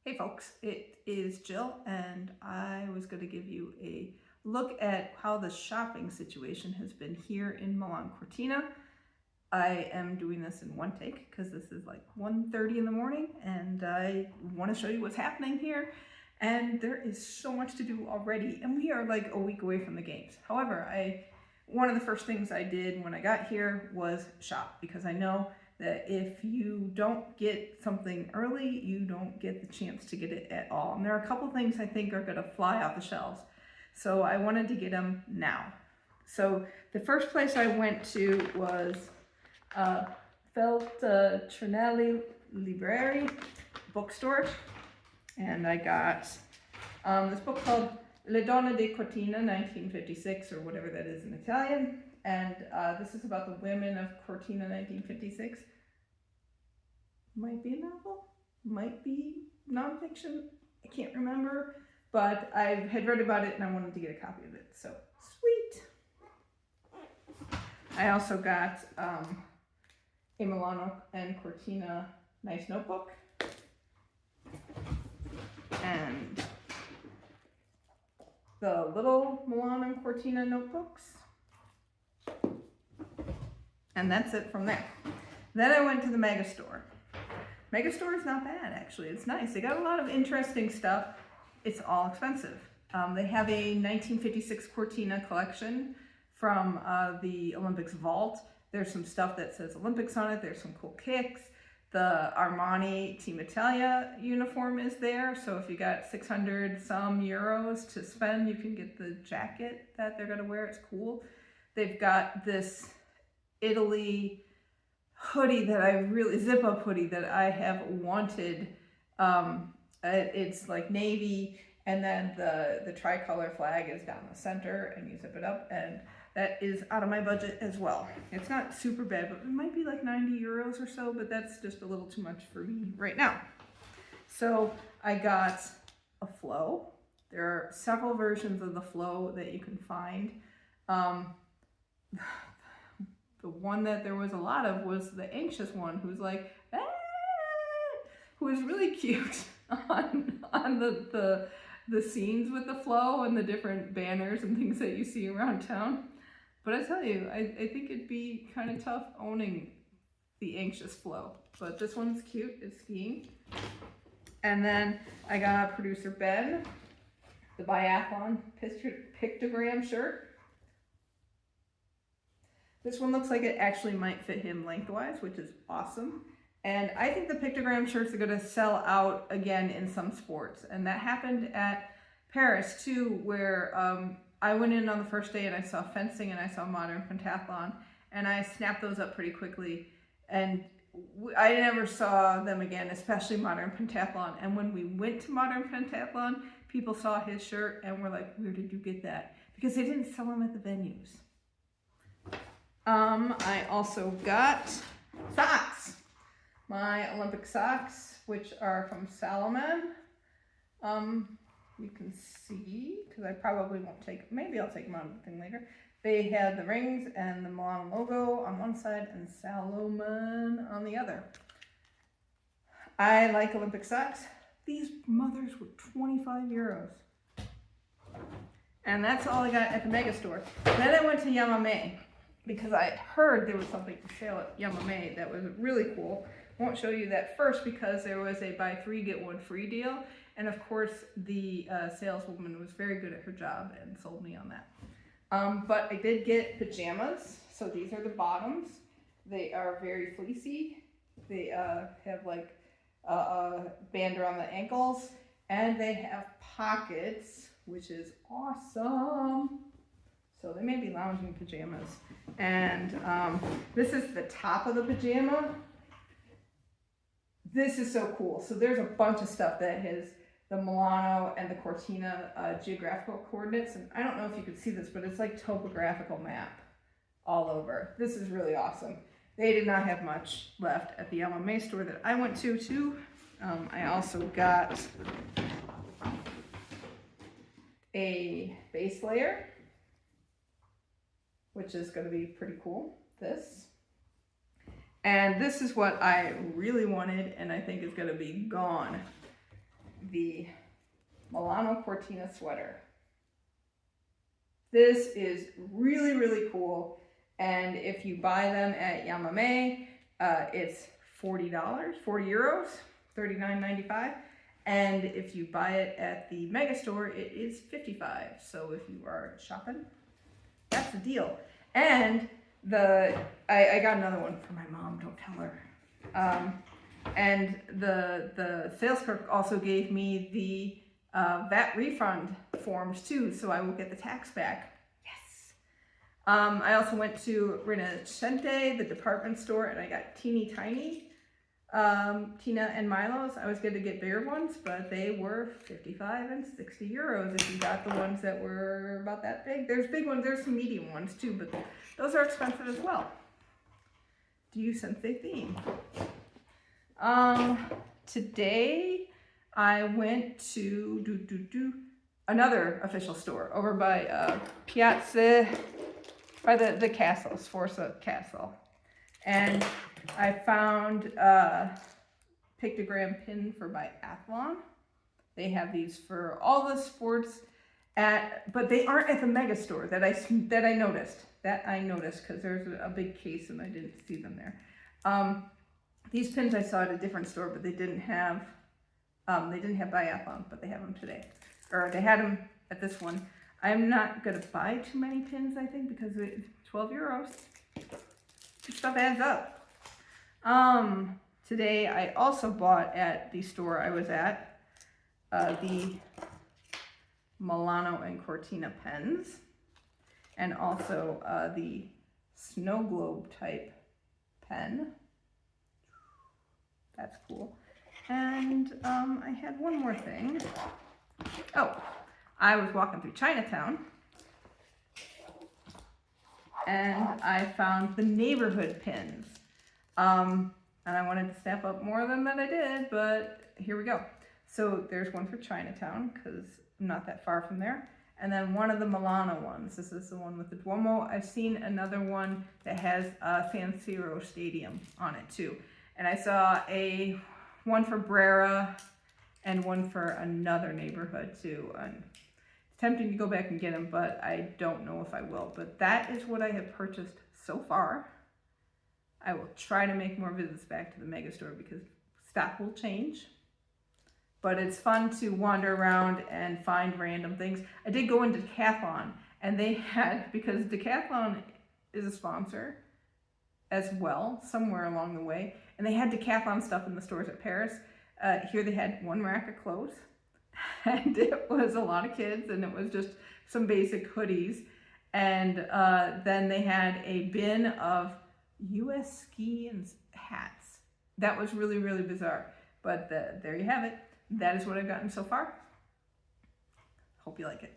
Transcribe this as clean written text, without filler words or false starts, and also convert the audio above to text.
Hey folks, it is Jill, and I was going to give you a look at how the shopping situation has been here in Milano Cortina. I am doing this in one take because this is like 1:30 in the morning and I want to show you what's happening here. And there is so much to do already, and we are like a week away from the games. However, one of the first things I did when I got here was shop, because I know that if you don't get something early, you don't get the chance to get it at all. And there are a couple things I think are gonna fly off the shelves. So I wanted to get them now. So the first place I went to was Feltrinelli Librerie bookstore. And I got this book called Le Donne di Cortina 1956, or whatever that is in Italian. And this is about the women of Cortina 1956. Might be a novel, might be nonfiction, I can't remember, but I had read about it and I wanted to get a copy of it, so sweet. I also got a Milano and Cortina nice notebook, and the little Milano and Cortina notebooks. And that's it from there. Then I went to the Megastore. Megastore is not bad, actually. It's nice. They got a lot of interesting stuff. It's all expensive. They have a 1956 Cortina collection from the Olympics vault. There's some stuff that says Olympics on it. There's some cool kicks. The Armani Team Italia uniform is there. So if you got 600 some euros to spend, you can get the jacket that they're gonna wear. It's cool. They've got this Italy hoodie that zip up hoodie that I have wanted. It's like navy, and then the tricolor flag is down the center, and you zip it up, and that is out of my budget as well. It's not super bad, but it might be like 90 euros or so, but that's just a little too much for me right now. So I got a flow. There are several versions of the flow that you can find. The one that there was a lot of was the anxious one, who's like, ah! Who is really cute on the scenes with the flow and the different banners and things that you see around town. But I tell you, I think it'd be kind of tough owning the anxious flow. But this one's cute, it's skiing. And then I got producer Ben, the biathlon pictogram shirt. This one looks like it actually might fit him lengthwise, which is awesome. And I think the pictogram shirts are gonna sell out again in some sports. And that happened at Paris too, where I went in on the first day and I saw fencing and I saw modern pentathlon, and I snapped those up pretty quickly. And I never saw them again, especially modern pentathlon. And when we went to modern pentathlon, people saw his shirt and were like, where did you get that? Because they didn't sell them at the venues. I also got socks. My Olympic socks, which are from Salomon. You can see, because I probably won't maybe I'll take them out of the thing later. They had the rings and the Milan logo on one side and Salomon on the other. I like Olympic socks. These mothers were 25 euros. And that's all I got at the Megastore. Then I went to Yamamay, because I heard there was something for sale at Yamamay that was really cool. Won't show you that first because there was a buy three get one free deal, and of course the saleswoman was very good at her job and sold me on that. But I did get pajamas. So these are the bottoms. They are very fleecy. They have like a band around the ankles, and they have pockets, which is awesome. So they may be lounging pajamas. And this is the top of the pajama. This is so cool. So there's a bunch of stuff that has the Milano and the Cortina geographical coordinates. And I don't know if you could see this, but it's like topographical map all over. This is really awesome. They did not have much left at the Yamamay store that I went to too. I also got a base layer, which is going to be pretty cool. This. And this is what I really wanted, and I think is going to be gone. the Milano Cortina sweater. This is really, really cool. And if you buy them at Yamamay, it's $40, 40 euros, $39.95. And if you buy it at the Megastore, it is $55. So if you are shopping, that's the deal. And I got another one for my mom, don't tell her. And the sales clerk also gave me the VAT refund forms too, so I will get the tax back. Yes. I also went to Rinascente, the department store, and I got teeny tiny Tina and Milo's. I was going to get bigger ones, but they were 55 and 60 euros if you got the ones that were about that big. There's big ones, there's some medium ones too, but those are expensive as well. Do you sense a theme? Today I went to another official store over by Piazza, by the castle, Sforza Castle. And I found a pictogram pin for biathlon. They have these for all the sports but they aren't at the Megastore that I noticed. That I noticed because there's a big case and I didn't see them there. These pins I saw at a different store, but they didn't have biathlon, but they have them today. Or they had them at this one. I'm not gonna buy too many pins, I think, because it's 12 euros. Stuff adds up. Today I also bought at the store I was at the Milano and Cortina pens, and also the snow globe type pen. That's cool. And I had one more thing. Oh, I was walking through Chinatown and I found the neighborhood pins. And I wanted to snap up more of them than I did, but here we go. So there's one for Chinatown because I'm not that far from there. And then one of the Milano ones. This is the one with the Duomo. I've seen another one that has San Siro Stadium on it too. And I saw one for Brera and one for another neighborhood too. And it's tempting to go back and get them, but I don't know if I will. But that is what I have purchased so far. I will try to make more visits back to the Megastore because stock will change. But it's fun to wander around and find random things. I did go into Decathlon, and they had, because Decathlon is a sponsor as well, somewhere along the way, and they had Decathlon stuff in the stores at Paris. Here they had one rack of clothes, and it was a lot of kids, and it was just some basic hoodies. And then they had a bin of US ski and hats. That was really, really bizarre. But there you have it. That is what I've gotten so far. Hope you like it.